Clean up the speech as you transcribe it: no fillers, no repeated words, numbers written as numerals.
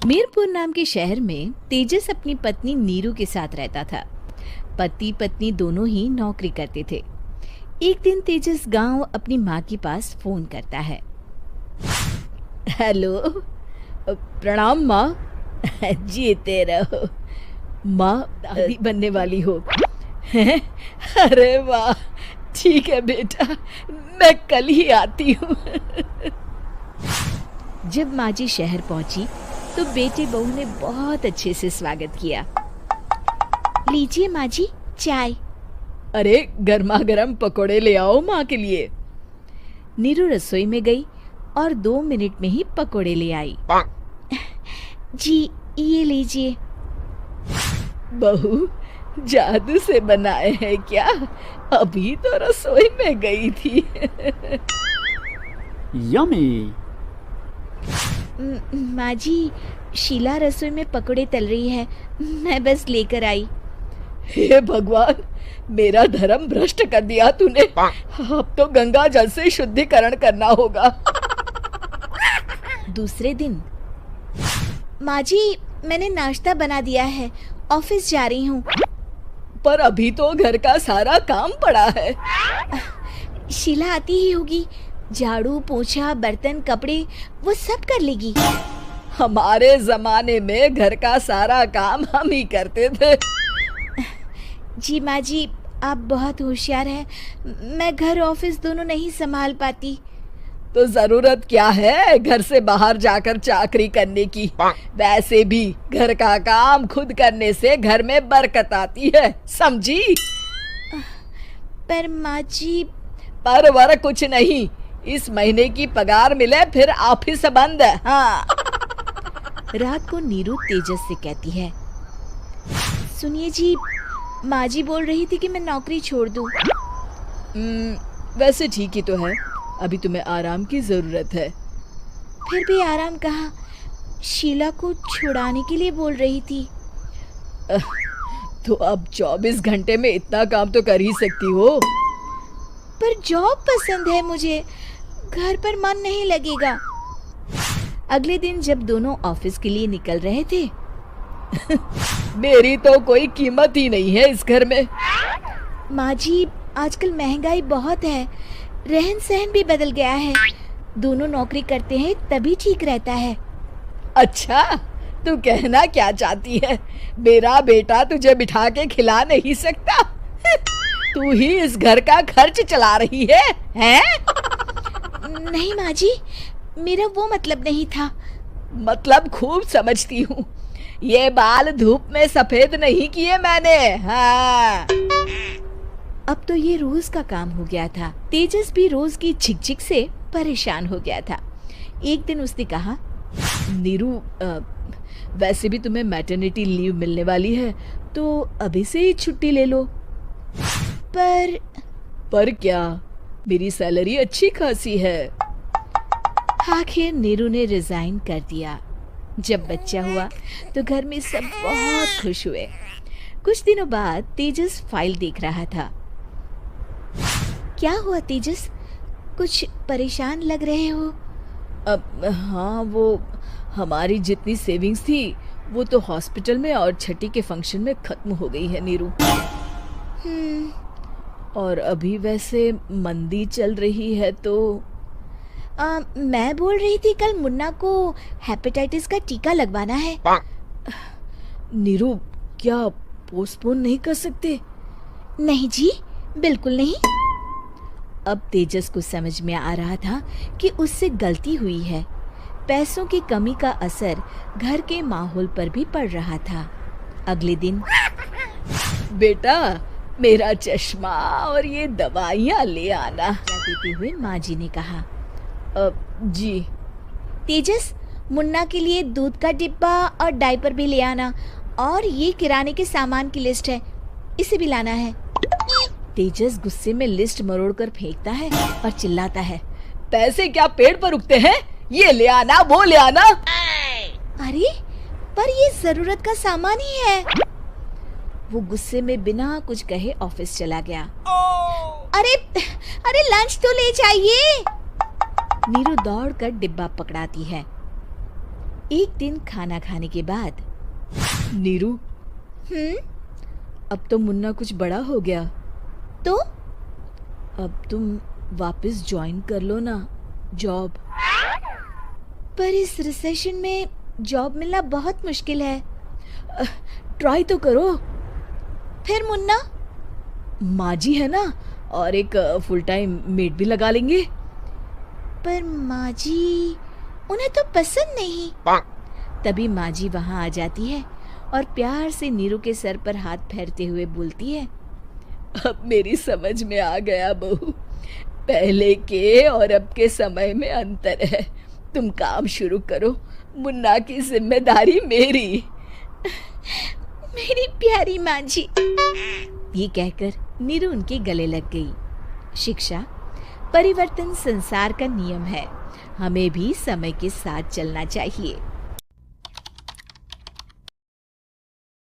मीरपुर नाम के शहर में तेजस अपनी पत्नी नीरू के साथ रहता था। पति पत्नी दोनों ही नौकरी करते थे। एक दिन तेजस गांव अपनी माँ के पास फोन करता है। हेलो, प्रणाम माँ। जीते रहो माँ, दादी बनने वाली हो। अरे वाह, ठीक है बेटा, मैं कल ही आती हूँ। जब माँ जी शहर पहुंची तो बेटे बहू ने बहुत अच्छे से स्वागत किया। लीजिए माँ जी, चाय। अरे गर्मा गर्म पकोड़े ले आओ माँ के लिए। नीरू रसोई में गई और 2 मिनट में ही पकोड़े ले आई। जी ये लीजिए। बहू, जादू से बनाए हैं क्या? अभी तो रसोई में गई थी। यम्मी। माँ जी, शीला रसोई में पकोड़े तल रही है, मैं बस लेकर आई। हे भगवान, मेरा धर्म भ्रष्ट कर दिया तूने। अब तो गंगा जल से शुद्धिकरण करना होगा। दूसरे दिन, माँ जी मैंने नाश्ता बना दिया है, ऑफिस जा रही हूँ। पर अभी तो घर का सारा काम पड़ा है। शीला आती ही होगी, झाड़ू पोछा बर्तन कपड़े वो सब कर लेगी। हमारे जमाने में घर का सारा काम हम ही करते थे। जी माँ जी, आप बहुत होशियार हैं, मैं घर ऑफिस दोनों नहीं संभाल पाती। तो जरूरत क्या है घर से बाहर जाकर चाकरी करने की? वैसे भी घर का काम खुद करने से घर में बरकत आती है, समझी? पर माँ जी। पर वर कुछ नहीं, इस महीने की पगार मिले फिर ऑफिस बंद है। हाँ। रात को नीरू तेजस से कहती है, सुनिए जी, माँ जी बोल रही थी कि मैं नौकरी छोड़ दूं। वैसे ठीक ही तो है, अभी तुम्हें आराम की जरूरत है। फिर भी आराम कहाँ, शीला को छुड़ाने के लिए बोल रही थी। तो अब 24 घंटे में इतना काम तो कर ही सकती हो। पर जॉब पसंद है मुझे, घर पर मन नहीं लगेगा। अगले दिन जब दोनों ऑफिस के लिए निकल रहे थे, मेरी तो कोई कीमत ही नहीं है इस घर में। माँ जी, आजकल महंगाई बहुत है, रहन सहन भी बदल गया है, दोनों नौकरी करते हैं तभी ठीक रहता है। अच्छा, तू कहना क्या चाहती है? मेरा बेटा तुझे बिठा के खिला नहीं सकता? तू ही इस घर का खर्च चला रही है, हैं? नहीं माँ जी, मेरा वो मतलब नहीं था। मतलब खूब समझती हूँ, ये बाल धूप में सफेद नहीं किए मैंने। हाँ। अब तो ये रोज का काम हो गया था। तेजस भी रोज की झिकझिक से परेशान हो गया था। एक दिन उसने कहा, नीरू, वैसे भी तुम्हें मैटरनिटी लीव मिलने वाली है, तो अभी से ही छुट्टी ले लो। पर क्या, मेरी सैलरी अच्छी खासी है। आखिर नीरू ने रिजाइन कर दिया। जब बच्चा हुआ तो घर में सब बहुत खुश हुए। कुछ दिनों बाद तेजस फाइल देख रहा था। क्या हुआ तेजस, कुछ परेशान लग रहे हो? हाँ, वो हमारी जितनी सेविंग्स थी वो तो हॉस्पिटल में और छठी के फंक्शन में खत्म हो गई है नीरू। और अभी वैसे मंदी चल रही है तो मैं बोल रही थी कल मुन्ना को हेपेटाइटिस का टीका लगवाना है। नीरू, क्या पोस्टपोन नहीं कर सकते? नहीं जी, बिल्कुल नहीं। अब तेजस को समझ में आ रहा था कि उससे गलती हुई है। पैसों की कमी का असर घर के माहौल पर भी पड़ रहा था। अगले दिन, बेटा मेरा चश्मा और ये दवाइयाँ ले आना, देते हुए माँ जी ने कहा। जी। तेजस, मुन्ना के लिए दूध का डिब्बा और डायपर भी ले आना, और ये किराने के सामान की लिस्ट है, इसे भी लाना है। तेजस गुस्से में लिस्ट मरोड़कर फेंकता है और चिल्लाता है, पैसे क्या पेड़ पर उगते हैं? ये ले आना, वो ले आना। अरे पर ये जरूरत का सामान ही है। वो गुस्से में बिना कुछ कहे ऑफिस चला गया। अरे लंच तो ले जाइए। नीरू दौड़कर डिब्बा पकड़ाती है। एक दिन खाना खाने के बाद, नीरू, अब तो मुन्ना कुछ बड़ा हो गया, तो अब तुम वापस ज्वाइन कर लो ना जॉब। पर इस रिसेशन में जॉब मिलना बहुत मुश्किल है। ट्राई तो करो। फिर मुन्ना? माँ जी है ना, और एक फुल टाइम मेड भी लगा लेंगे। पर माँ जी, उन्हें तो पसंद नहीं। तभी माँ जी वहाँ आ जाती है और प्यार से नीरू के सर पर हाथ फेरते हुए बोलती है, अब मेरी समझ में आ गया बहू, पहले के और अब के समय में अंतर है। तुम काम शुरू करो, मुन्ना की जिम्मेदारी मेरी। मेरी प्यारी माँ जी। ये कहकर नीरू उनके गले लग गई। शिक्षा, परिवर्तन संसार का नियम है, हमें भी समय के साथ चलना चाहिए।